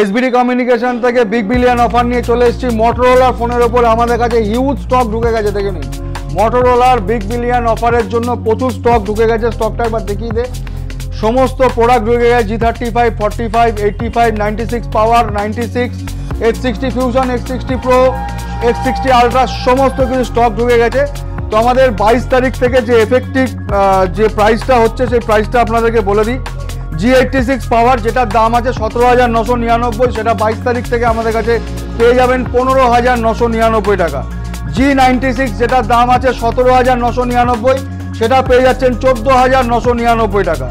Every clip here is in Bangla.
এসবিডি কমিউনিকেশন থেকে বিগ বিলিয়ন অফার নিয়ে চলে এসেছি মোটরোলার ফোনের ওপর। আমাদের কাছে হিউজ স্টক ঢুকে গেছে, দেখে নিন। মোটরোলার বিগ বিলিয়ন অফারের জন্য প্রচুর স্টক ঢুকে গেছে। স্টকটা একবার দেখিয়ে দে। সমস্ত প্রোডাক্ট ঢুকে গেছে, G35, 45, 85, 96 পাওয়ার, 96, H60 fusion, X60 pro, X60 ultra, সমস্ত কিছু স্টক ঢুকে গেছে। তো আমাদের 22 তারিখ থেকে যে এফেক্টিভ যে প্রাইসটা হচ্ছে সেই প্রাইসটা আপনাদেরকে বলে দিই। G86 পাওয়ার যেটার দাম আছে 17,999, সেটা 22 তারিখ থেকে আমাদের কাছে পেয়ে যাবেন 15,999 টাকা। G96 যেটার দাম আছে 17,999, সেটা পেয়ে যাচ্ছেন 14,999 টাকা।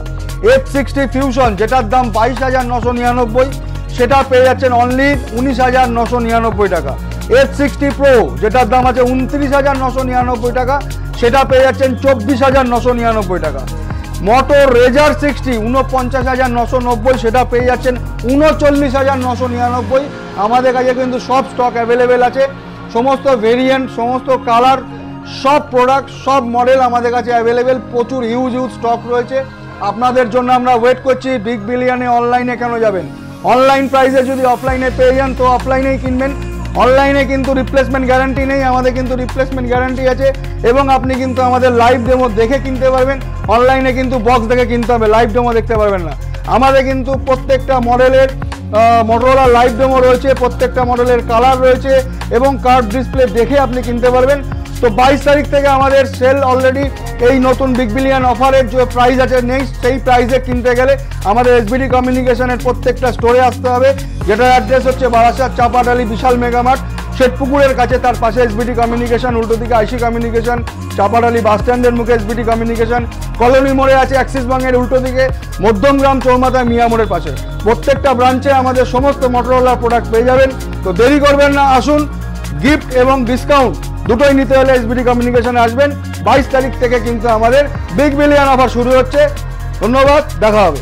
H60 ফিউশন যেটার দাম 22,999, সেটা পেয়ে যাচ্ছেন অনলি 19,999 টাকা। H60 প্রো যেটার দাম আছে 29,999 টাকা, সেটা পেয়ে যাচ্ছেন 24,999 টাকা। মোটর রেজার 60 49,990, সেটা পেয়ে যাচ্ছেন 39,999। আমাদের কাছে কিন্তু সব স্টক অ্যাভেলেবেল আছে, সমস্ত ভেরিয়েন্ট, সমস্ত কালার, সব প্রোডাক্ট, সব মডেল আমাদের কাছে অ্যাভেলেবেল। প্রচুর হিউজ স্টক রয়েছে আপনাদের জন্য। আমরা ওয়েট করছি। বিগ বিলিয়নে অনলাইনে কেন যাবেন? অনলাইন প্রাইসে যদি অফলাইনে পেয়ে যান তো অফলাইনেই কিনবেন। অনলাইনে কিন্তু রিপ্লেসমেন্ট গ্যারান্টি নেই, আমাদের কিন্তু রিপ্লেসমেন্ট গ্যারান্টি আছে। এবং আপনি কিন্তু আমাদের লাইভ ডেমো দেখে কিনতে পারবেন। অনলাইনে কিন্তু বক্স দেখে কিনতে হবে, লাইভ ডেমো দেখতে পারবেন না। আমাদের কিন্তু প্রত্যেকটা মডেলের মোটরোলা লাইভ ডেমো রয়েছে, প্রত্যেকটা মডেলের কালার রয়েছে এবং কার্ভ ডিসপ্লে দেখে আপনি কিনতে পারবেন। তো 22 তারিখ থেকে আমাদের সেল অলরেডি। এই নতুন বিগ বিলিয়ন অফারের যে প্রাইস আছে নেক্সট, সেই প্রাইসে কিনতে গেলে আমাদের এসবিডি কমিউনিকেশনের প্রত্যেকটা স্টোরে আসতে হবে, যেটার অ্যাড্রেস হচ্ছে বারাসাত চাপাডালি বিশাল মেগামার্ট, শ্বেতপুকুরের কাছে। তার পাশে এসবিডি কমিউনিকেশন, উল্টো দিকে আইসি কমিউনিকেশন, চাপাডালি বাস স্ট্যান্ডের মুখে এসবিডি কমিউনিকেশন, কলোনি মোড়ে আছে অ্যাক্সিস ব্যাংকের উল্টো দিকে, মধ্যমগ্রাম চৌমাথা মিয়া মোড়ের পাশে। প্রত্যেকটা ব্রাঞ্চে আমাদের সমস্ত মোটরোলার প্রোডাক্ট পেয়ে যাবেন। তো দেরি করবেন না, আসুন। গিফট এবং ডিসকাউন্ট দুটোই নিতে হলে এসবিডি কমিউনিকেশনে আসবেন। 22 তারিখ থেকে কিন্তু আমাদের বিগ বিলিয়ন অফার শুরু হচ্ছে। ধন্যবাদ, দেখা হবে।